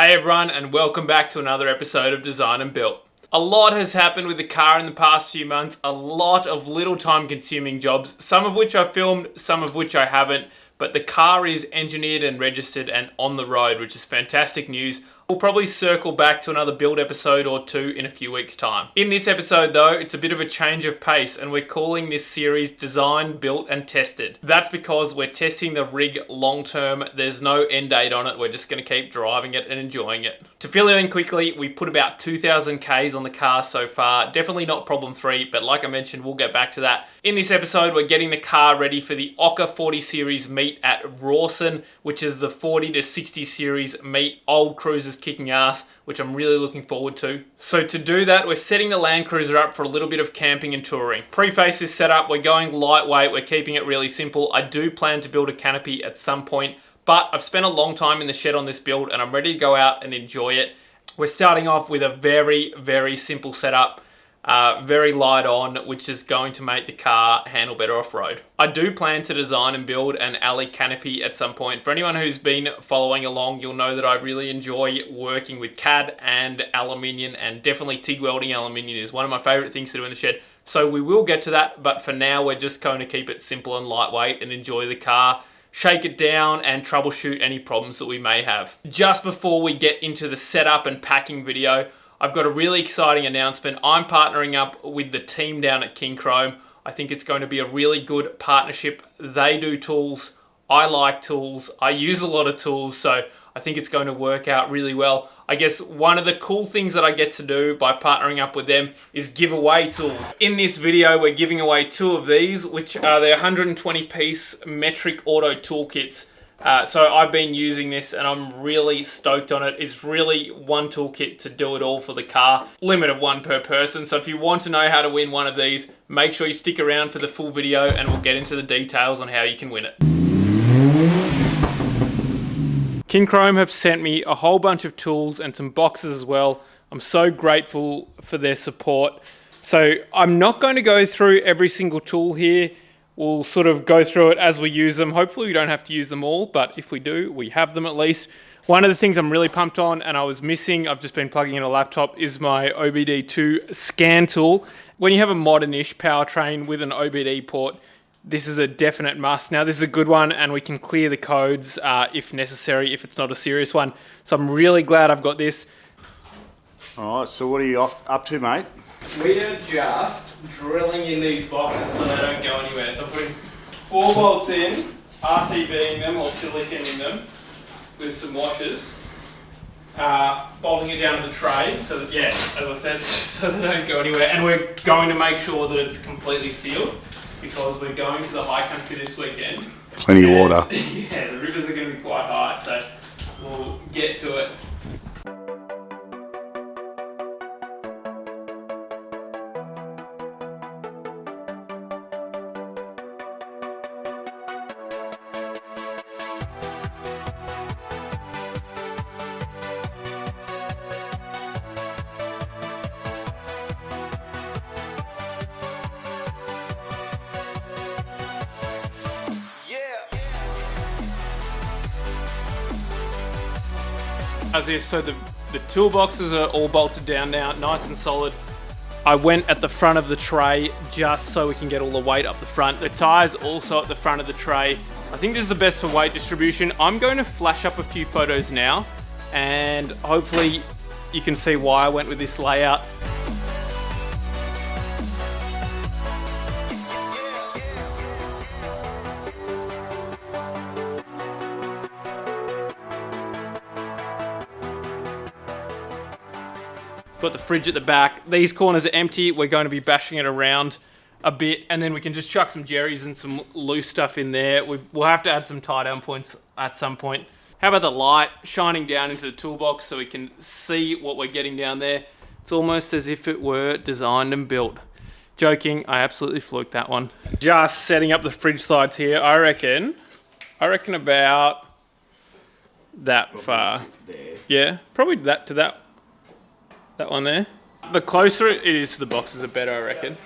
Hey everyone, and welcome back to another episode of Design and Built. A lot has happened with the car in the past few months, a lot of little time consuming jobs, some of which I filmed, some of which I haven't, but the car is engineered and registered and on the road, which is fantastic news. We'll probably circle back to another build episode or two in a few weeks' time. In this episode though, it's a bit of a change of pace and we're calling this series Designed, Built and Tested. That's because we're testing the rig long term. There's no end date on it. We're just going to keep driving it and enjoying it. To fill you in quickly, we've put about 2,000 Ks on the car so far. Definitely not problem 3, but like I mentioned, we'll get back to that. In this episode, we're getting the car ready for the Ocker 40 Series meet at Rawson, which is the 40 to 60 Series meet. Old cruisers kicking ass, which I'm really looking forward to. So to do that, we're setting the Land Cruiser up for a little bit of camping and touring. Preface this setup, we're going lightweight, we're keeping it really simple. I do plan to build a canopy at some point, but I've spent a long time in the shed on this build and I'm ready to go out and enjoy it. We're starting off with a very, very simple setup, very light on, which is going to make the car handle better off-road. I do plan to design and build an alley canopy at some point. For anyone who's been following along, you'll know that I really enjoy working with CAD and aluminium, and definitely TIG welding aluminium is one of my favorite things to do in the shed. So we will get to that, but for now, we're just going to keep it simple and lightweight and enjoy the car, shake it down and troubleshoot any problems that we may have. Just before we get into the setup and packing video, I've got a really exciting announcement. I'm partnering up with the team down at Kincrome. I think it's going to be a really good partnership. They do tools. I like tools. I use a lot of tools, so I think it's going to work out really well. I guess one of the cool things that I get to do by partnering up with them is give away tools. In this video, we're giving away 2 of these, which are their 120-piece metric auto toolkits. So I've been using this and I'm really stoked on it. It's really one toolkit to do it all for the car. Limit of 1 per person. So if you want to know how to win one of these, make sure you stick around for the full video and we'll get into the details on how you can win it. Kincrome have sent me a whole bunch of tools and some boxes as well. I'm so grateful for their support. So I'm not going to go through every single tool here. We'll sort of go through it as we use them. Hopefully we don't have to use them all, but if we do, we have them at least. One of the things I'm really pumped on and I was missing, I've just been plugging in a laptop, is my OBD2 scan tool. When you have a modern-ish powertrain with an OBD port, this is a definite must. Now, this is a good one and we can clear the codes if necessary, if it's not a serious one. So I'm really glad I've got this. All right, so what are you up to, mate? We are just drilling in these boxes so they don't go anywhere. So I'm putting 4 bolts in, RTBing them or siliconing them with some washers, bolting it down to the tray so that, yeah, as I said, so they don't go anywhere. And we're going to make sure that it's completely sealed because we're going to the high country this weekend. Plenty of water. Yeah, the rivers are going to be quite high, so we'll get to it. As is, so the toolboxes are all bolted down now, nice and solid. I went at the front of the tray just so we can get all the weight up the front. The tyres also at the front of the tray. I think this is the best for weight distribution. I'm going to flash up a few photos now and hopefully you can see why I went with this layout. Got the fridge at the back. These corners are empty. We're going to be bashing it around a bit and then we can just chuck some jerrys and some loose stuff in there. We'll have to add some tie down points at some point. How about the light shining down into the toolbox so we can see what we're getting down there? It's almost as if it were designed and built. Joking, I absolutely fluked that one. Just setting up the fridge sides here. I reckon about that probably far. Yeah, probably that to that one there. The closer it is to the boxes, the better, I reckon.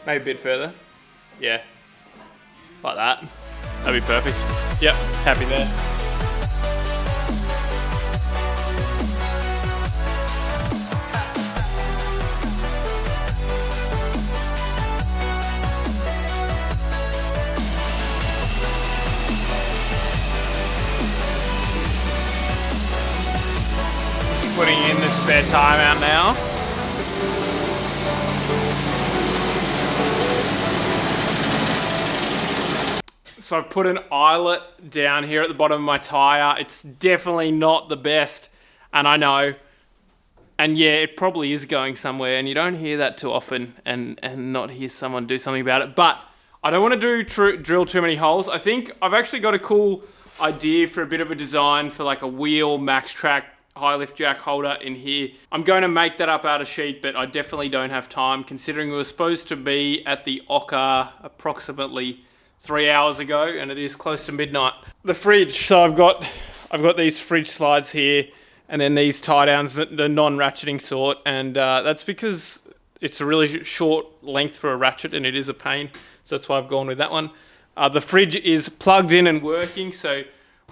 Maybe a bit further. Yeah, like that. That'd be perfect. Yep, happy there. putting in the spare tire mount now. So I've put an eyelet down here at the bottom of my tire. It's definitely not the best, and I know. And yeah, it probably is going somewhere, and you don't hear that too often, and not hear someone do something about it. But I don't want to drill too many holes. I think I've actually got a cool idea for a bit of a design for like a wheel max track high lift jack holder in here. I'm going to make that up out of sheet, but I definitely don't have time, considering we were supposed to be at the Ocker approximately 3 hours ago, and it is close to midnight. The fridge. So I've got these fridge slides here, and then these tie downs, the non-ratcheting sort, and that's because it's a really short length for a ratchet, and it is a pain. So that's why I've gone with that one. The fridge is plugged in and working, so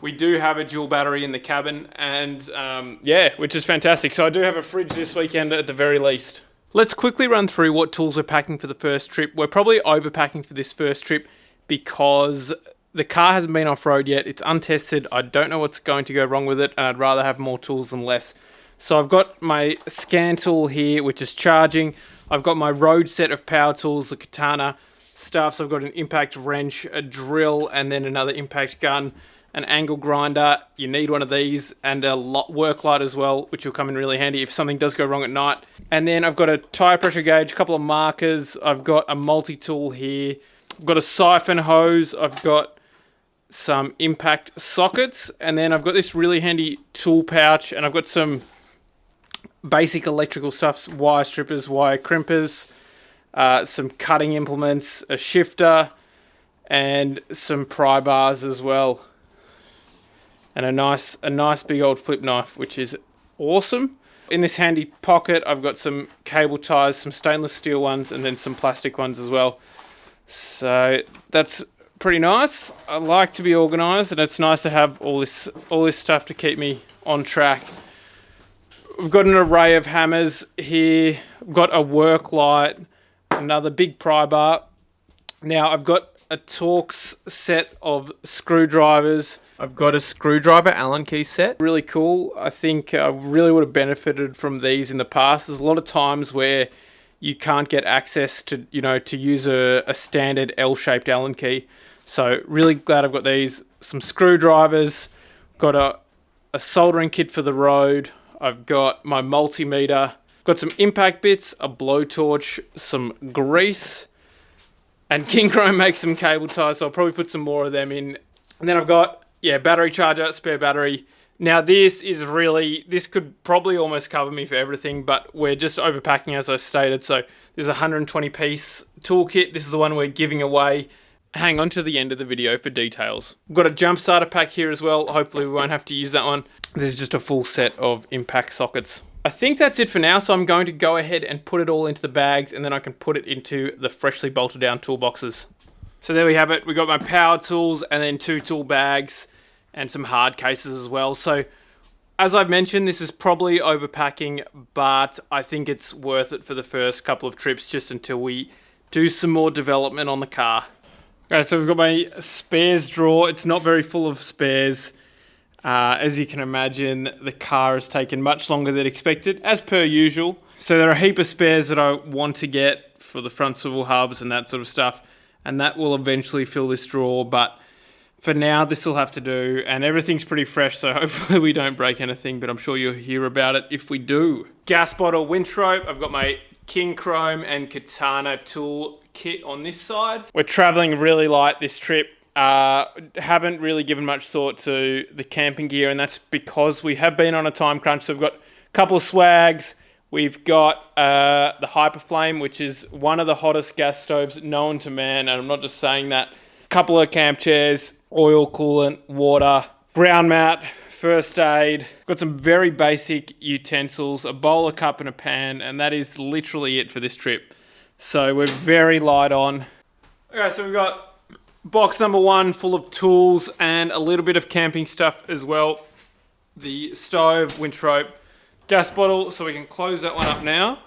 we do have a dual battery in the cabin, and yeah, which is fantastic. So I do have a fridge this weekend at the very least. Let's quickly run through what tools we're packing for the first trip. We're probably overpacking for this first trip because the car hasn't been off-road yet. It's untested. I don't know what's going to go wrong with it, and I'd rather have more tools than less. So I've got my scan tool here, which is charging. I've got my road set of power tools, the katana stuff. So I've got an impact wrench, a drill, and then another impact gun, an angle grinder. You need one of these, and a work light as well, which will come in really handy if something does go wrong at night. And then I've got a tire pressure gauge, a couple of markers. I've got a multi-tool here. I've got a siphon hose. I've got some impact sockets, and then I've got this really handy tool pouch, and I've got some basic electrical stuff, wire strippers, wire crimpers, some cutting implements, a shifter, and some pry bars as well, and a nice big old flip knife, which is awesome. In this handy pocket, I've got some cable ties, some stainless steel ones, and then some plastic ones as well. So that's pretty nice. I like to be organised, and it's nice to have all this stuff to keep me on track. We've got an array of hammers here. I've got a work light, another big pry bar. Now I've got a Torx set of screwdrivers. I've got a screwdriver Allen key set. Really cool. I think I really would have benefited from these in the past. There's a lot of times where you can't get access to, to use a standard L-shaped Allen key. So really glad I've got these. Some screwdrivers. Got a soldering kit for the road. I've got my multimeter. Got some impact bits, a blowtorch, some grease, and Kincrome makes some cable ties, so I'll probably put some more of them in. And then I've got, battery charger, spare battery. Now this could probably almost cover me for everything, but we're just overpacking as I stated. So there's a 120 piece toolkit. This is the one we're giving away. Hang on to the end of the video for details. We've got a jump starter pack here as well. Hopefully we won't have to use that one. This is just a full set of impact sockets. I think that's it for now, so I'm going to go ahead and put it all into the bags, and then I can put it into the freshly bolted down toolboxes. So there we have it. We got my power tools and then 2 tool bags and some hard cases as well. So as I've mentioned, this is probably overpacking, but I think it's worth it for the first couple of trips just until we do some more development on the car. Okay, so we've got my spares drawer. It's not very full of spares. As you can imagine, the car has taken much longer than expected, as per usual. So there are a heap of spares that I want to get for the front swivel hubs and that sort of stuff, and that will eventually fill this drawer, but for now, this will have to do, and everything's pretty fresh, so hopefully we don't break anything, but I'm sure you'll hear about it if we do. Gas bottle, winch rope. I've got my Kincrome and katana tool kit on this side. We're traveling really light this trip. Haven't really given much thought to the camping gear, and that's because we have been on a time crunch. So we've got a couple of swags. We've got the Hyperflame, which is one of the hottest gas stoves known to man, and I'm not just saying that. A couple of camp chairs, oil coolant, water, ground mat, first aid. Got some very basic utensils, a bowl, a cup, and a pan, and that is literally it for this trip. So we're very light on. Okay, so we've got box number 1 full of tools and a little bit of camping stuff as well. The stove, winch rope, gas bottle, so we can close that one up now.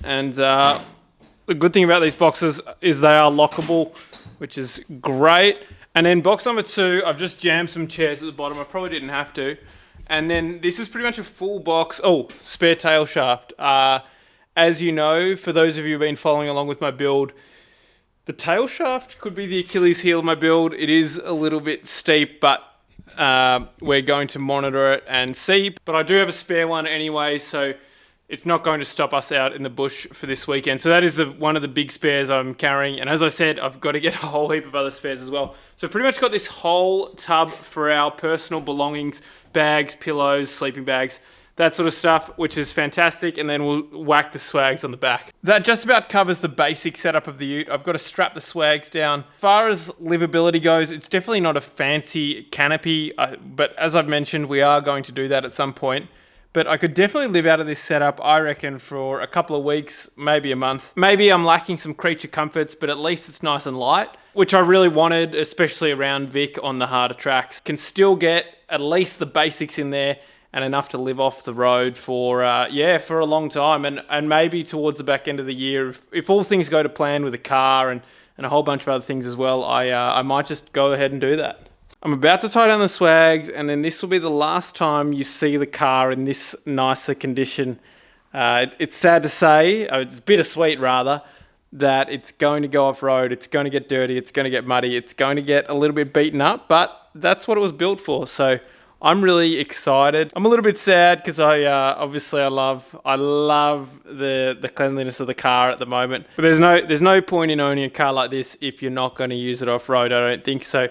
And the good thing about these boxes is they are lockable, which is great. And then box number 2, I've just jammed some chairs at the bottom. I probably didn't have to. And then this is pretty much a full box. Oh, spare tail shaft. As you know, for those of you who've been following along with my build, the tail shaft could be the Achilles heel of my build. It is a little bit steep, but we're going to monitor it and see. But I do have a spare one anyway, so it's not going to stop us out in the bush for this weekend. So that is one of the big spares I'm carrying. And as I said, I've got to get a whole heap of other spares as well. So pretty much got this whole tub for our personal belongings, bags, pillows, sleeping bags, that sort of stuff, which is fantastic. And then we'll whack the swags on the back. That just about covers the basic setup of the ute. I've got to strap the swags down. As far as livability goes, it's definitely not a fancy canopy, but as I've mentioned, we are going to do that at some point. But I could definitely live out of this setup, I reckon, for a couple of weeks, maybe a month. Maybe I'm lacking some creature comforts, but at least it's nice and light, which I really wanted, especially around Vic on the harder tracks. Can still get at least the basics in there and enough to live off the road for a long time. And maybe towards the back end of the year, if all things go to plan with a car and a whole bunch of other things as well, I might just go ahead and do that. I'm about to tie down the swags, and then this will be the last time you see the car in this nicer condition. It's sad to say, it's bittersweet rather, that it's going to go off-road, it's going to get dirty, it's going to get muddy, it's going to get a little bit beaten up, but that's what it was built for. So I'm really excited. I'm a little bit sad because I love the cleanliness of the car at the moment. But there's no point in owning a car like this if you're not going to use it off-road, I don't think so.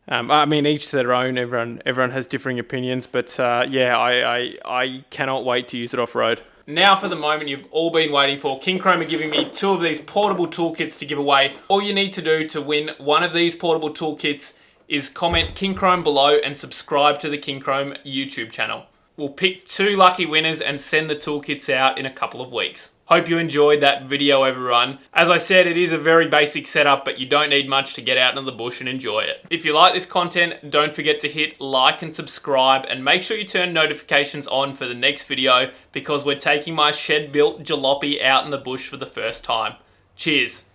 I mean, each to their own. Everyone has differing opinions, but I cannot wait to use it off-road. Now for the moment you've all been waiting for. Kincrome are giving me 2 of these portable toolkits to give away. All you need to do to win one of these portable toolkits is comment Kincrome below and subscribe to the Kincrome YouTube channel. We'll pick 2 lucky winners and send the toolkits out in a couple of weeks. Hope you enjoyed that video overrun. As I said, it is a very basic setup, but you don't need much to get out in the bush and enjoy it. If you like this content, don't forget to hit like and subscribe, and make sure you turn notifications on for the next video, because we're taking my shed-built jalopy out in the bush for the first time. Cheers.